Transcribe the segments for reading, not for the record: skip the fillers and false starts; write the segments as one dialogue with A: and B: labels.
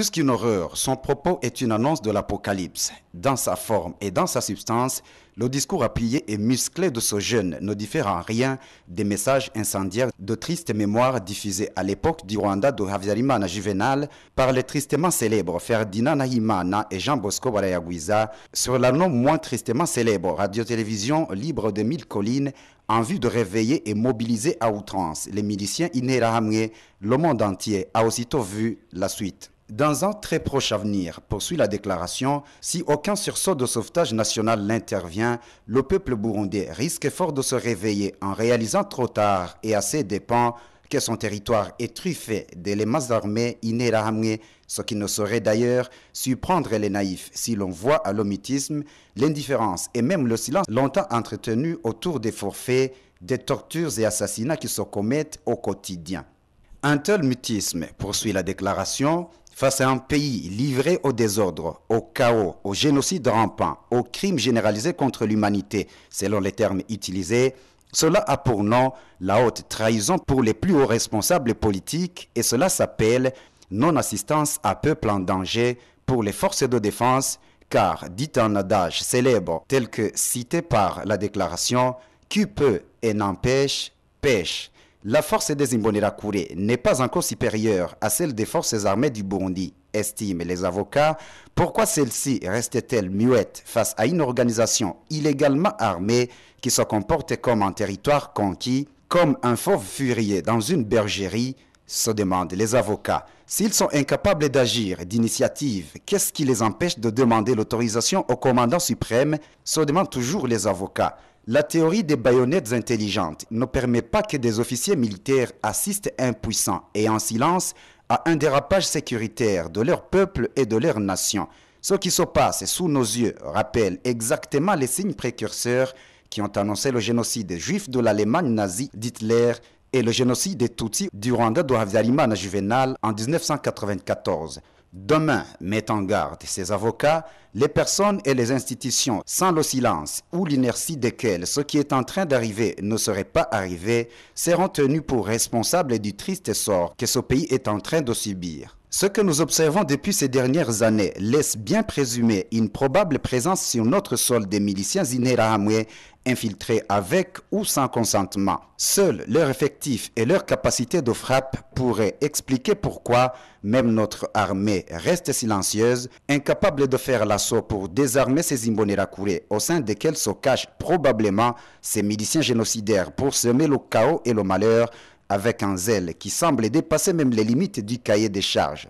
A: Plus qu'une horreur, son propos est une annonce de l'Apocalypse. Dans sa forme et dans sa substance, le discours appuyé et musclé de ce jeune ne diffère en rien des messages incendiaires de triste mémoire diffusés à l'époque du Rwanda de Habyarimana Juvenal par les tristement célèbres Ferdinand Nahimana et Jean Bosco Barayagwiza sur la non moins tristement célèbre radio-télévision libre de 1000 collines en vue de réveiller et mobiliser à outrance les miliciens Interahamwe. Le monde entier a aussitôt vu la suite. Dans un très proche avenir, poursuit la déclaration, si aucun sursaut de sauvetage national n'intervient, le peuple burundais risque fort de se réveiller en réalisant trop tard et à ses dépens que son territoire est truffé d'éléments armés Interahamwe, ce qui ne saurait d'ailleurs surprendre les naïfs si l'on voit à l'omutisme, l'indifférence et même le silence longtemps entretenu autour des forfaits, des tortures et assassinats qui se commettent au quotidien. Un tel mutisme, poursuit la déclaration, face à un pays livré au désordre, au chaos, au génocide rampant, aux crimes généralisés contre l'humanité, selon les termes utilisés, cela a pour nom la haute trahison pour les plus hauts responsables politiques et cela s'appelle non-assistance à peuple en danger pour les forces de défense, car, dit un adage célèbre tel que cité par la déclaration, qui peut et n'empêche, pêche. La force des Imbonerakure n'est pas encore supérieure à celle des forces armées du Burundi, estiment les avocats. Pourquoi celle-ci reste-t-elle muette face à une organisation illégalement armée qui se comporte comme un territoire conquis, comme un fauve furieux dans une bergerie, se demandent les avocats. S'ils sont incapables d'agir d'initiative, qu'est-ce qui les empêche de demander l'autorisation au commandant suprême, se demandent toujours les avocats. La théorie des baïonnettes intelligentes ne permet pas que des officiers militaires assistent impuissants et en silence à un dérapage sécuritaire de leur peuple et de leur nation. Ce qui se passe sous nos yeux rappelle exactement les signes précurseurs qui ont annoncé le génocide juif de l'Allemagne nazie d'Hitler et le génocide des Tutsis du Rwanda de Habyarimana Juvenal en 1994. Demain, met en garde ces avocats, les personnes et les institutions sans le silence ou l'inertie desquelles ce qui est en train d'arriver ne serait pas arrivé seront tenues pour responsables du triste sort que ce pays est en train de subir. Ce que nous observons depuis ces dernières années laisse bien présumer une probable présence sur notre sol des miliciens Interahamwe infiltrés avec ou sans consentement. Seuls leur effectif et leur capacité de frappe pourraient expliquer pourquoi même notre armée reste silencieuse, incapable de faire l'assaut pour désarmer ces Imbonerakure au sein desquels se cachent probablement ces miliciens génocidaires pour semer le chaos et le malheur avec un zèle qui semble dépasser même les limites du cahier des charges.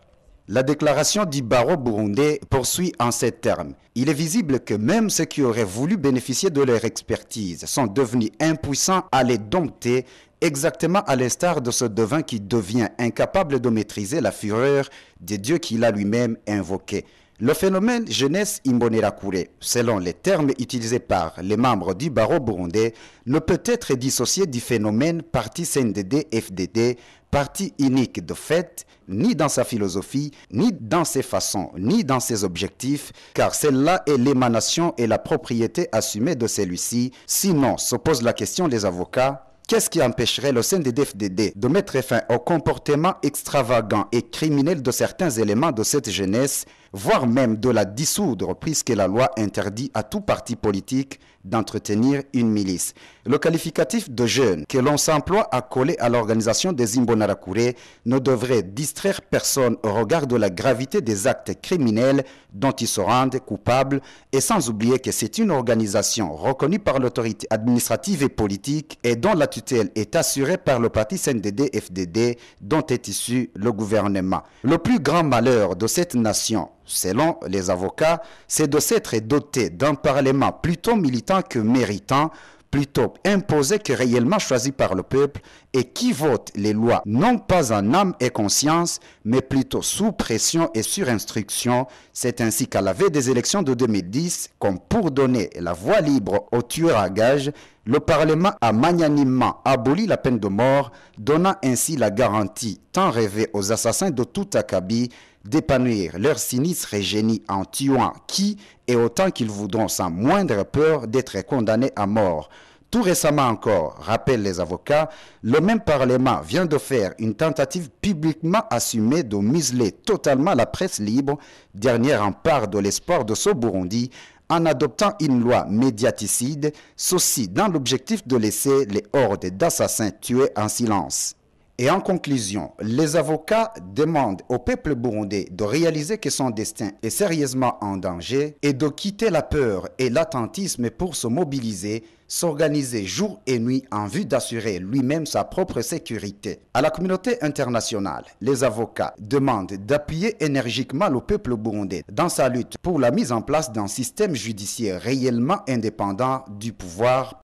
A: La déclaration du barreau burundais poursuit en ces termes. Il est visible que même ceux qui auraient voulu bénéficier de leur expertise sont devenus impuissants à les dompter, exactement à l'instar de ce devin qui devient incapable de maîtriser la fureur des dieux qu'il a lui-même invoqués. Le phénomène jeunesse Imbonerakure, selon les termes utilisés par les membres du barreau burundais, ne peut être dissocié du phénomène parti CNDD-FDD, parti unique de fait, ni dans sa philosophie, ni dans ses façons, ni dans ses objectifs, car celle-là est l'émanation et la propriété assumée de celui-ci. Sinon, se pose la question des avocats. Qu'est-ce qui empêcherait le CNDD-FDD de mettre fin au comportement extravagant et criminel de certains éléments de cette jeunesse, voire même de la dissoudre puisque la loi interdit à tout parti politique d'entretenir une milice? Le qualificatif de jeune que l'on s'emploie à coller à l'organisation des Imbonerakure ne devrait distraire personne au regard de la gravité des actes criminels dont ils se rendent coupables et sans oublier que c'est une organisation reconnue par l'autorité administrative et politique et dont la tutelle est assurée par le parti CNDD-FDD dont est issu le gouvernement. Le plus grand malheur de cette nation, selon les avocats, c'est de s'être doté d'un parlement plutôt militant que méritant, plutôt imposé que réellement choisi par le peuple et qui vote les lois non pas en âme et conscience, mais plutôt sous pression et sur instruction. C'est ainsi qu'à la veille des élections de 2010, comme pour donner la voie libre aux tueurs à gages, le Parlement a magnanimement aboli la peine de mort, donnant ainsi la garantie tant rêvée aux assassins de tout acabit d'épanouir leur sinistre génie en tuant qui et autant qu'ils voudront sans moindre peur d'être condamnés à mort. Tout récemment encore, rappellent les avocats, le même Parlement vient de faire une tentative publiquement assumée de museler totalement la presse libre, dernière rempart de l'espoir de ce Burundi, en adoptant une loi médiaticide, ceci dans l'objectif de laisser les hordes d'assassins tuer en silence. Et en conclusion, les avocats demandent au peuple burundais de réaliser que son destin est sérieusement en danger et de quitter la peur et l'attentisme pour se mobiliser, s'organiser jour et nuit en vue d'assurer lui-même sa propre sécurité. À la communauté internationale, les avocats demandent d'appuyer énergiquement le peuple burundais dans sa lutte pour la mise en place d'un système judiciaire réellement indépendant du pouvoir